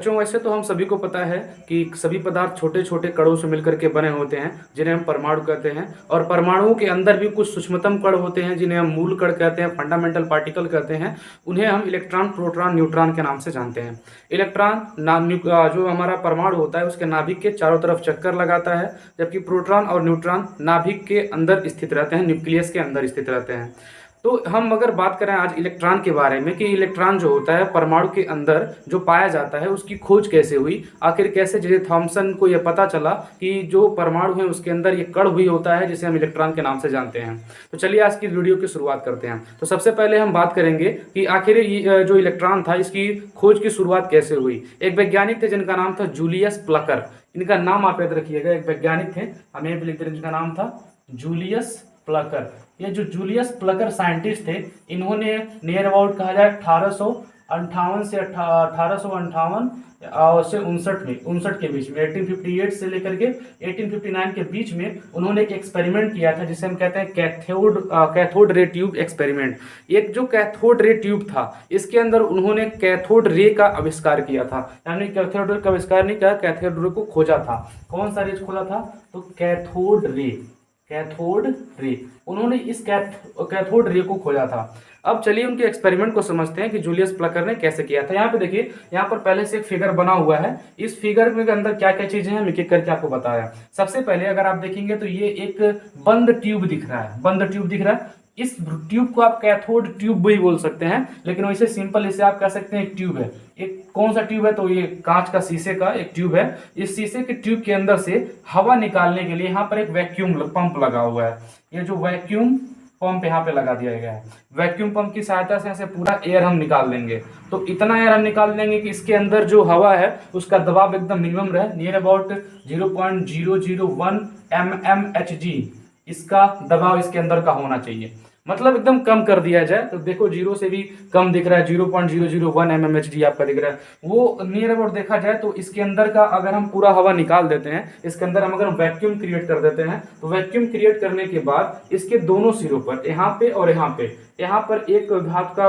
बच्चों, वैसे तो हम सभी को पता है कि सभी पदार्थ छोटे छोटे कणों से मिलकर के बने होते हैं, जिन्हें हम परमाणु कहते हैं। और परमाणुओं के अंदर भी कुछ सूक्ष्मतम कण होते हैं, जिन्हें हम मूल कण कहते हैं, फंडामेंटल पार्टिकल कहते हैं। उन्हें हम इलेक्ट्रॉन, प्रोटॉन, न्यूट्रॉन के नाम से जानते हैं। इलेक्ट्रॉन जो हमारा परमाणु होता है उसके नाभिक के चारों तरफ चक्कर लगाता है, जबकि प्रोटॉन और न्यूट्रॉन नाभिक के अंदर स्थित रहते हैं, न्यूक्लियस के अंदर स्थित रहते हैं। तो हम अगर बात करें आज इलेक्ट्रॉन के बारे में कि इलेक्ट्रॉन जो होता है परमाणु के अंदर जो पाया जाता है, उसकी खोज कैसे हुई, आखिर कैसे जे थॉमसन को यह पता चला कि जो परमाणु है उसके अंदर ये कण भी होता है जिसे हम इलेक्ट्रॉन के नाम से जानते हैं। तो चलिए आज की वीडियो की शुरुआत करते हैं। तो सबसे पहले हम बात करेंगे कि आखिर ये जो इलेक्ट्रॉन था इसकी खोज की शुरुआत कैसे हुई। एक वैज्ञानिक थे जिनका नाम था जूलियस प्लकर। इनका नाम आप याद रखिएगा, एक वैज्ञानिक थे, हम यहीं पे लिखते हैं, जिनका नाम था जूलियस प्लकर। ये जो जूलियस प्लकर साइंटिस्ट थे, इन्होंने नियर अबाउट कहा जाए 1858 से 1858 से 59 के बीच में, 1858 से लेकर के 1859 के बीच में उन्होंने एक एक्सपेरिमेंट किया था जिसे हम कहते हैं कैथोड रे ट्यूब एक्सपेरिमेंट। एक जो कैथोड रे ट्यूब था, इसके अंदर उन्होंने कैथोड रे का आविष्कार किया था। यानी कैथोड रे का आविष्कार नहीं किया, कैथोड रे को खोजा था। कौन सा रेज खोजा था? तो कैथोड रे उन्होंने इस कैथोड रे को खोजा था। अब चलिए उनके एक्सपेरिमेंट को समझते हैं कि जूलियस प्लकर ने कैसे किया था। यहाँ पे देखिए, यहाँ पर पहले से एक फिगर बना हुआ है। इस फिगर में अंदर क्या क्या चीजें हैं, एक एक करके आपको बताया। सबसे पहले अगर आप देखेंगे तो ये एक बंद ट्यूब दिख रहा है, इस ट्यूब को आप कैथोड ट्यूब भी बोल सकते हैं, लेकिन वैसे सिंपल इसे आप कह सकते हैं एक ट्यूब है। एक कौन सा ट्यूब है? तो ये कांच का शीशे का एक ट्यूब है। इस शीशे के ट्यूब के अंदर से हवा निकालने के लिए यहाँ पर एक वैक्यूम पंप लगा हुआ है। ये जो वैक्यूम पंप यहाँ पे लगा दिया गया है, वैक्यूम पंप की सहायता से ऐसे पूरा एयर हम निकाल लेंगे। तो इतना एयर हम निकाल लेंगे कि इसके अंदर जो हवा है उसका दबाव एकदम मिनिमम रहे, नियर अबाउट 0.001 mmHg इसका दबाव इसके अंदर का होना चाहिए। मतलब एकदम कम कर दिया जाए तो देखो, जीरो से भी कम दिख रहा है, 0.001 mmHg आपका दिख रहा है। वो नियर अबाउट देखा जाए तो इसके अंदर का अगर हम पूरा हवा निकाल देते हैं, इसके अंदर हम अगर वैक्यूम क्रिएट कर देते हैं, तो वैक्यूम क्रिएट करने के बाद इसके दोनों सिरों पर, यहाँ पे और यहाँ पर एक धातु का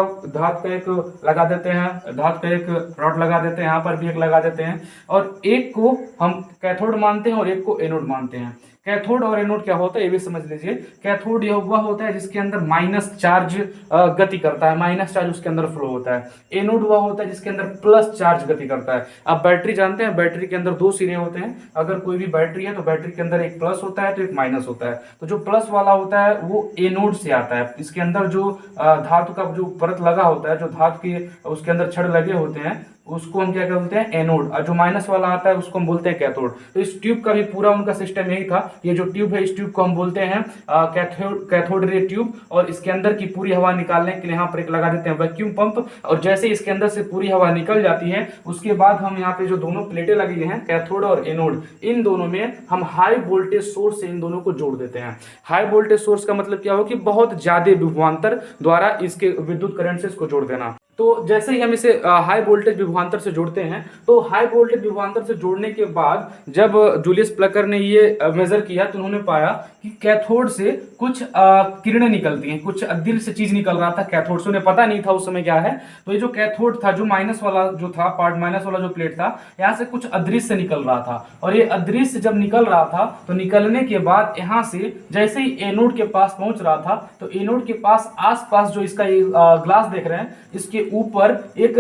एक लगा देते हैं, धातु का एक रॉड लगा देते हैं, यहाँ पर भी एक लगा देते हैं, और एक को हम कैथोड मानते हैं और एक को एनोड मानते हैं। कैथोड और एनोड क्या होता है ये भी समझ लीजिए। कैथोड यह वह होता है जिसके अंदर माइनस चार्ज गति करता है, माइनस चार्ज उसके अंदर फ्लो होता है। एनोड वह होता है जिसके अंदर प्लस चार्ज गति करता है। आप बैटरी जानते हैं, बैटरी के अंदर दो सिरे होते हैं। अगर कोई भी बैटरी है तो बैटरी के अंदर एक प्लस होता है तो एक माइनस होता है। तो जो प्लस वाला होता है वो एनोड से आता है। इसके अंदर जो धातु का जो परत लगा होता है, जो धातु के उसके अंदर छड़ लगे होते हैं, उसको हम क्या बोलते हैं? एनोड। और जो माइनस वाला आता है उसको हम बोलते हैं कैथोड। तो इस ट्यूब का भी पूरा उनका सिस्टम यही था। ये जो ट्यूब है, इस ट्यूब को हम बोलते हैं कैथोड रे ट्यूब, और इसके अंदर की पूरी हवा निकालने के लिए यहाँ पर एक लगा देते हैं वैक्यूम पंप। और जैसे इसके अंदर से पूरी हवा निकल जाती है, उसके बाद हम यहाँ पे जो दोनों प्लेटें लगी हैं, कैथोड और एनोड, इन दोनों में हम हाई वोल्टेज सोर्स से इन दोनों को जोड़ देते हैं। हाई वोल्टेज सोर्स का मतलब क्या हो कि बहुत ज्यादा विभवांतर द्वारा इसके विद्युत करंट से इसको जोड़ देना। तो जैसे ही हम इसे हाई वोल्टेज विभवांतर से जोड़ते हैं, तो हाई वोल्टेज विभवांतर से जोड़ने के बाद जब जूलियस प्लकर ने ये मेजर किया तो उन्होंने पाया कि कैथोड से कुछ किरणें निकलती हैं, कुछ अदृश्य चीज निकल रहा था कैथोड से। उन्हें पता नहीं था उस समय क्या है। तो ये जो कैथोड था, जो माइनस वाला जो था पार्ट, माइनस वाला जो प्लेट था, यहाँ से कुछ अदृश्य निकल रहा था। और ये अदृश्य जब निकल रहा था तो निकलने के बाद यहाँ से जैसे ही एनोड के पास पहुंच रहा था, तो एनोड के पास आसपास जो इसका ये ग्लास देख रहे हैं, इसके ऊपर एक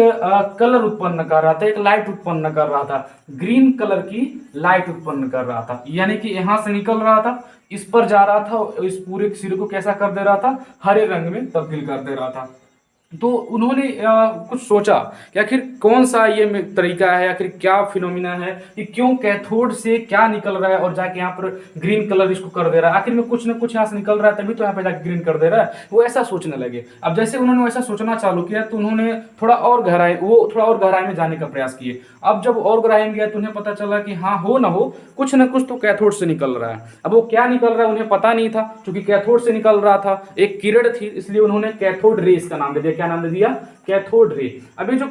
कलर उत्पन्न कर रहा था, एक लाइट उत्पन्न कर रहा था, ग्रीन कलर की लाइट उत्पन्न कर रहा था। यानी कि यहां से निकल रहा था, इस पर जा रहा था, इस पूरे सिरे को कैसा कर दे रहा था? हरे रंग में तब्दील कर दे रहा था। तो उन्होंने कुछ सोचा कि आखिर कौन सा ये तरीका है, आखिर क्या फिनोमिना है कि क्यों कैथोड से क्या निकल रहा है और जाके यहाँ पर ग्रीन कलर इसको कर दे रहा है। आखिर में कुछ ना कुछ यहाँ से निकल रहा है, तभी तो यहाँ पे जाके ग्रीन कर दे रहा है। वो ऐसा सोचने लगे। अब जैसे उन्होंने वैसा सोचना चालू किया तो उन्होंने थोड़ा और गहराई में जाने का प्रयास किए। अब जब और गहराई में गया तो उन्हें पता चला कि हाँ, हो ना हो, कुछ ना कुछ तो कैथोड से निकल रहा है। अब वो क्या निकल रहा है उन्हें पता नहीं था, क्योंकि कैथोड से निकल रहा था एक किरण थी, इसलिए उन्होंने कैथोड रे इसका नाम दे दिया। क्या नाम दे दिया, कैथोड रे। अभी जो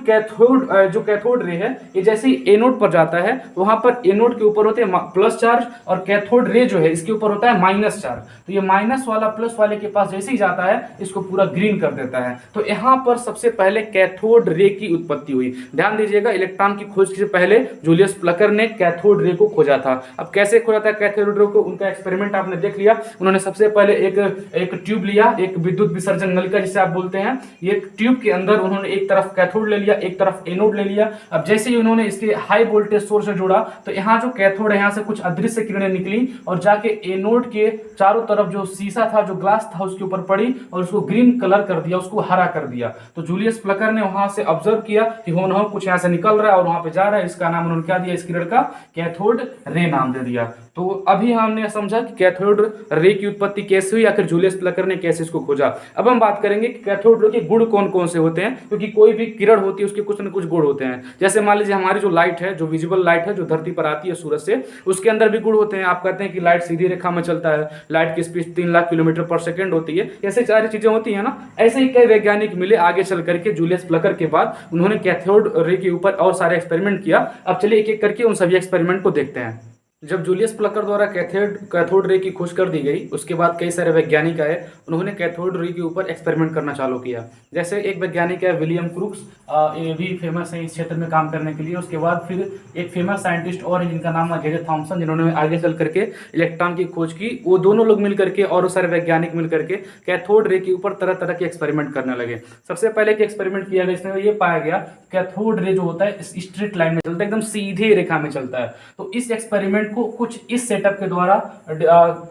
कैथोड रे है ये जैसे ही एनोड पर जाता है तो वहां पर एनोड के ऊपर होते हैं प्लस चार्ज और कैथोड रे जो है इसके ऊपर होता है माइनस चार्ज। तो ये माइनस वाला प्लस वाले के पास जैसे ही जाता है इसको पूरा ग्रीन कर देता है। तो यहाँ पर सबसे पहले कैथोड रे की उत्पत्ति हुई। ध्यान दीजिएगा, इलेक्ट्रॉन की खोज से पहले जूलियस प्लकर ने कैथोड रे को खोजा था। अब कैसे खोजा था कैथोड रे को, उनका एक्सपेरिमेंट आपने देख लिया। उन्होंने सबसे पहले एक ट्यूब लिया, एक विद्युत विसर्जन नलिका जिसे आप बोलते हैं। ये ट्यूब के अंदर उन्होंने एक तरफ कैथोड ले लिया, एक तरफ एनोड ले लिया। अब जैसे ही उन्होंने इसके हाई वोल्टेज सोर्स से जोड़ा तो यहाँ जो कैथोड है यहाँ से कुछ अदृश्य किरणें निकली और जाके एनोड के चारों तरफ जो शीशा था, जो ग्लास था, उसके ऊपर पड़ी और उसको ग्रीन कलर कर दिया, उसको हरा कर दिया। तो जूलियस प्लकर ने वहां से ऑब्जर्व किया कि हो न कुछ यहाँ से निकल रहा है और वहां पे जा रहा है। इसका नाम उन्होंने क्या दिया, इस किरण का कैथोड रे नाम दे दिया। तो अभी हमने समझा कि कैथोड रे की उत्पत्ति कैसे हुई, आखिर जूलियस प्लकर ने कैसे इसको खोजा। अब हम बात करेंगे कि कैथोड रे के गुण कौन कौन से होते हैं, क्योंकि कोई भी किरण होती है उसके कुछ न कुछ गुण होते हैं। जैसे मान लीजिए हमारी जो लाइट है, जो विजिबल लाइट है, जो धरती पर आती है सूरज से, उसके अंदर भी गुण होते हैं। आप कहते हैं कि लाइट सीधी रेखा में चलता है, लाइट की स्पीड 3 लाख किलोमीटर पर सेकंड होती है, ऐसे सारी चीजें होती है ना। ऐसे ही कई वैज्ञानिक मिले आगे चल करके जूलियस प्लकर के बाद, उन्होंने कैथोड रे के ऊपर और सारे एक्सपेरिमेंट किया। अब चलिए एक एक करके उन सभी एक्सपेरिमेंट को देखते हैं। जब जूलियस प्लकर द्वारा कैथोड रे की खोज कर दी गई, उसके बाद कई सारे वैज्ञानिक आए, उन्होंने कैथोड रे के ऊपर एक्सपेरिमेंट करना चालू किया। जैसे एक वैज्ञानिक है विलियम क्रूक्स, ये भी फेमस है इस क्षेत्र में काम करने के लिए। उसके बाद फिर एक फेमस साइंटिस्ट और है जिनका नाम है जे थॉमसन, जिन्होंने आगे चल करके इलेक्ट्रॉन की खोज की। वो दोनों लोग मिल करके और सारे वैज्ञानिक मिल करके कैथोड रे के ऊपर तरह तरह के एक्सपेरिमेंट करने लगे। सबसे पहले एक एक्सपेरिमेंट किया गया, इसमें ये पाया गया कैथोड रे जो होता है स्ट्रेट लाइन में चलता है, एकदम सीधे रेखा में चलता है। तो इस एक्सपेरिमेंट को कुछ इस सेटअप के द्वारा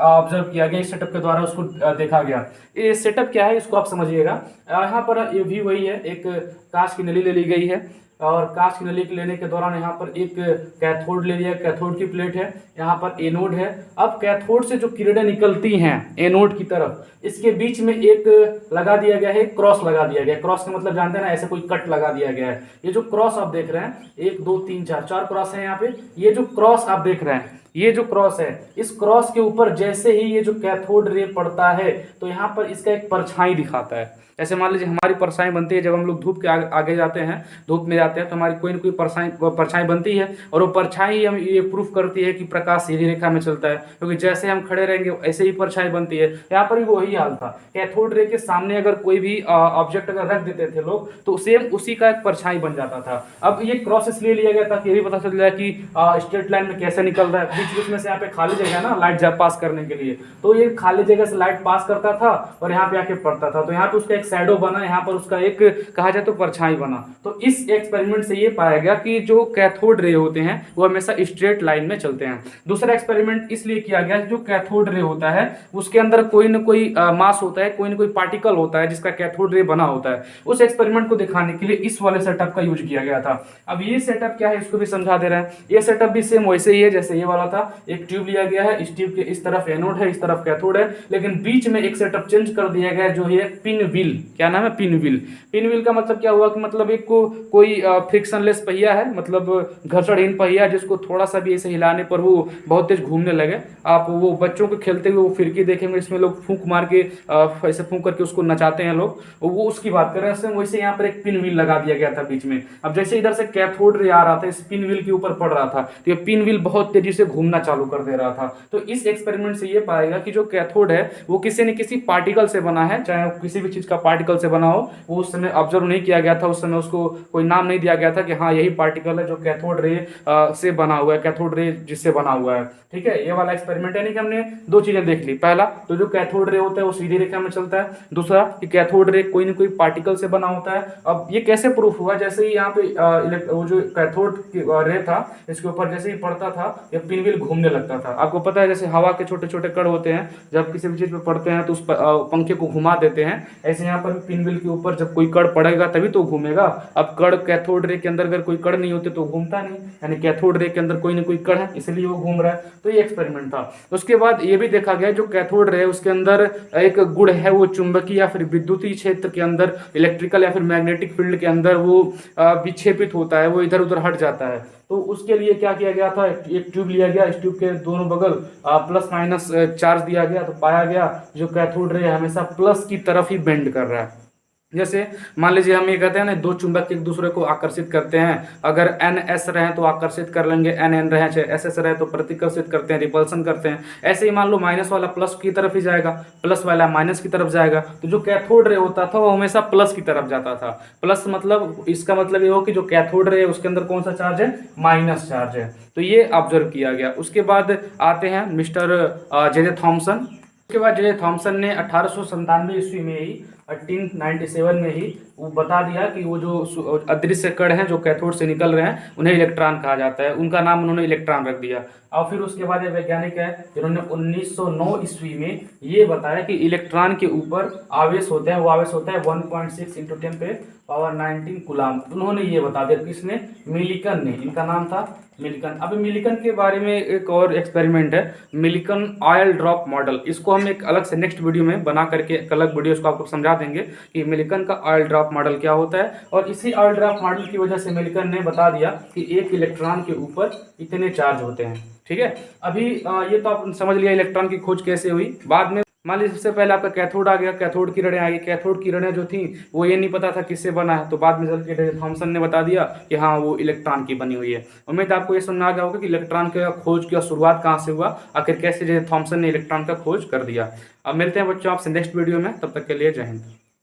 ऑब्जर्व किया गया, इस सेटअप के द्वारा उसको देखा गया। ये सेटअप क्या है इसको आप समझिएगा। यहाँ पर ये भी वही है, एक कांच की नली ले ली गई है और कांच की नली लेने के दौरान यहाँ पर एक कैथोड ले लिया, कैथोड की प्लेट है, यहाँ पर एनोड है। अब कैथोड से जो किरणें निकलती हैं एनोड की तरफ, इसके बीच में एक लगा दिया गया है, क्रॉस लगा दिया गया है। क्रॉस का मतलब जानते हैं ना, ऐसे कोई कट लगा दिया गया है। ये जो क्रॉस आप देख रहे हैं, 1 2 3 4 क्रॉस है यहाँ पे। ये जो क्रॉस आप देख रहे हैं, ये जो क्रॉस है, इस क्रॉस के ऊपर जैसे ही ये जो कैथोड रे पड़ता है तो यहाँ पर इसका एक परछाई दिखाता है। जैसे मान लीजिए हमारी परछाई बनती है, जब हम लोग धूप के आगे जाते हैं, धूप में जाते हैं, तो हमारी कोई ना कोई परछाई बनती है और वो परछाई हम ये प्रूफ करती है कि प्रकाश सीधी रेखा में चलता है, क्योंकि जैसे हम खड़े रहेंगे ऐसे ही परछाई बनती है। यहाँ पर भी वही हाल था। कैथोड रे के सामने अगर कोई भी ऑब्जेक्ट अगर रख देते थे लोग तो सेम उसी का एक परछाई बन जाता था। अब ये क्रॉस इसलिए लिया गया था कि ये भी पता चल जाए कि स्ट्रेट लाइन में कैसे निकल रहा है। बीच बीच में से यहाँ पे खाली जगह है ना लाइट पास करने के लिए, तो ये खाली जगह से लाइट पास करता था और यहाँ पे आके पड़ता था। तो यहाँ पे उसका एक शैडो बना, यहाँ पर उसका एक कहा जाए तो परछाई बना। तो इस एक्सपेरिमेंट से ये पाया गया कि जो कैथोड रे होते हैं वो हमेशा स्ट्रेट लाइन में चलते हैं। दूसरा एक्सपेरिमेंट इसलिए किया गया, जो कैथोड रे होता है उसके अंदर कोई ना कोई मास होता है, कोई ना कोई पार्टिकल होता है जिसका कैथोड रे बना होता है। उस एक्सपेरिमेंट को दिखाने के लिए इस वाले सेटअप का यूज किया गया था। अब ये सेटअप क्या है इसको भी समझा दे रहे हैं। ये सेटअप भी सेम वैसे ही है जैसे ये वाला था। एक ट्यूब लिया गया है, इस ट्यूब के इस तरफ एनोड है, इस तरफ कैथोड है, लेकिन बीच में एक सेटअप चेंज कर दिया गया जो है पिन व्हील। क्या नाम है? Pin wheel. पिन व्हील का मतलब क्या हुआ कि मतलब एक कोई फ्रिक्शनलेस पहिया है, मतलब घर्षणहीन पहिया जिसको थोड़ा सा भी ऐसे हिलाने पर वो बहुत तेज घूमने लगे। आप वो बच्चों को खेलते हुए वो फिरकी देखेंगे, इसमें लोग फूंक मार के ऐसे फूंक करके उसको नचाते हैं लोग, वो उसकी बात कर रहे हैं। वैसे यहाँ पर एक पिन व्हील लगा दिया गया था बीच में। अब जैसे इधर से कैथोड रे आ रहा था, इस पिन व्हील के ऊपर पड़ रहा था, तो ये पिन व्हील बहुत तेजी से घूमना चालू कर दे रहा था। तो इस एक्सपेरिमेंट से ये पाएगा कि जो कैथोड है वो किसी न किसी पार्टिकल से बना है, चाहे वो किसी भी चीज का पार्टिकल से बना हो। वो उस समय ऑब्जर्व नहीं किया गया था, उस समय उसको कोई नाम नहीं दिया गया था कि हाँ यही पार्टिकल है जो कैथोड रे से बना हुआ है, कैथोड रे जिससे बना हुआ है। ठीक है, ये वाला एक्सपेरिमेंट है। नहीं कि हमने दो चीजें देख ली, पहला तो जो कैथोड रे होता है वो सीधी रेखा में चलता है, दूसरा कि कैथोड रे कोई ना कोई पार्टिकल से बना होता है। अब ये कैसे प्रूफ हुआ? जैसे ही यहाँ पे वो जो कैथोड रे था इसके ऊपर जैसे ही पड़ता था ये पिन व्हील घूमने लगता था। आपको पता है जैसे हवा के छोटे छोटे कण होते हैं, जब किसी भी चीज पे पड़ते हैं तो उस पंखे को घुमा देते हैं, ऐसे यहाँ पर पिन व्हील के ऊपर जब कोई कण पड़ेगा तभी तो घूमेगा। अब कण कैथोड रे के अंदर अगर कोई कण नहीं होते तो घूमता नहीं, यानी कैथोड रे के अंदर कोई ना कोई कण है इसलिए वो घूम रहा है। तो ये एक्सपेरिमेंट था। उसके बाद ये भी देखा गया जो कैथोड रे उसके अंदर एक गुण है, वो चुंबकीय या फिर विद्युतीय क्षेत्र के अंदर, इलेक्ट्रिकल या फिर मैग्नेटिक फील्ड के अंदर वो विक्षेपित होता है, वो इधर उधर हट जाता है। तो उसके लिए क्या किया गया था, एक ट्यूब लिया गया, इस ट्यूब के दोनों बगल प्लस माइनस चार्ज दिया गया, तो पाया गया जो कैथोड रे हमेशा प्लस की तरफ ही बेंड कर रहा है। जैसे मान लीजिए हम ये कहते हैं ना, दो चुंबक एक दूसरे को आकर्षित करते हैं, अगर एन एस रहे तो आकर्षित कर लेंगे, एन एन रहे चाहे एस एस रहे तो प्रतिकर्षित करते हैं, रिपल्सन करते हैं। ऐसे ही मान लो माइनस वाला प्लस की तरफ ही जाएगा, प्लस वाला माइनस की तरफ जाएगा, तो जो कैथोड रे होता था वो हमेशा प्लस की तरफ जाता था। प्लस मतलब इसका मतलब ये हो कि जो कैथोड रे है उसके अंदर कौन सा चार्ज है, माइनस चार्ज है। तो ये ऑब्जर्व किया गया। उसके बाद आते हैं मिस्टर जे जे थॉमसन। उसके बाद जे जे थॉमसन ने 1897 ईस्वी में ही, 1897 में ही वो बता दिया कि वो जो अदृश्य कण हैं जो कैथोड से निकल रहे हैं उन्हें इलेक्ट्रॉन कहा जाता है। उनका नाम उन्होंने इलेक्ट्रॉन रख दिया। और फिर उसके बाद एक वैज्ञानिक है जिन्होंने 1909 ईस्वी में ये बताया कि इलेक्ट्रॉन के ऊपर आवेश होते हैं, वो आवेश होता है 1.6 इंटू 10⁻19 कूलाम। उन्होंने ये बता दिया, किसने, मिलिकन ने। इनका नाम था मिलिकन। अभी मिलिकन के बारे में एक और एक्सपेरिमेंट है, मिलिकन ऑयल ड्रॉप मॉडल। इसको हम एक अलग से नेक्स्ट वीडियो में बना करके एक अलग वीडियो उसको आपको समझा देंगे कि मिलिकन का ऑयल ड्रॉप मॉडल क्या होता है। और इसी ऑयल ड्रॉप मॉडल की वजह से मिलिकन ने बता दिया कि एक इलेक्ट्रॉन के ऊपर इतने चार्ज होते हैं। ठीक है, अभी ये तो आप समझ लिया इलेक्ट्रॉन की खोज कैसे हुई। बाद में मान लीजिए सबसे पहले आपका कैथोड आ गया, कैथोड किरणें आ गई। कैथोड किरणें जो थी वो ये नहीं पता था किससे बना है, तो बाद में चल के थॉमसन ने बता दिया कि हाँ वो इलेक्ट्रॉन की बनी हुई है। उम्मीद आपको ये समझ आ गया होगा कि इलेक्ट्रॉन का खोज की शुरुआत कहाँ से हुआ, आखिर कैसे थॉमसन ने इलेक्ट्रॉन का खोज कर दिया। अब मिलते हैं बच्चों आपसे नेक्स्ट वीडियो में, तब तक के लिए जय हिंद।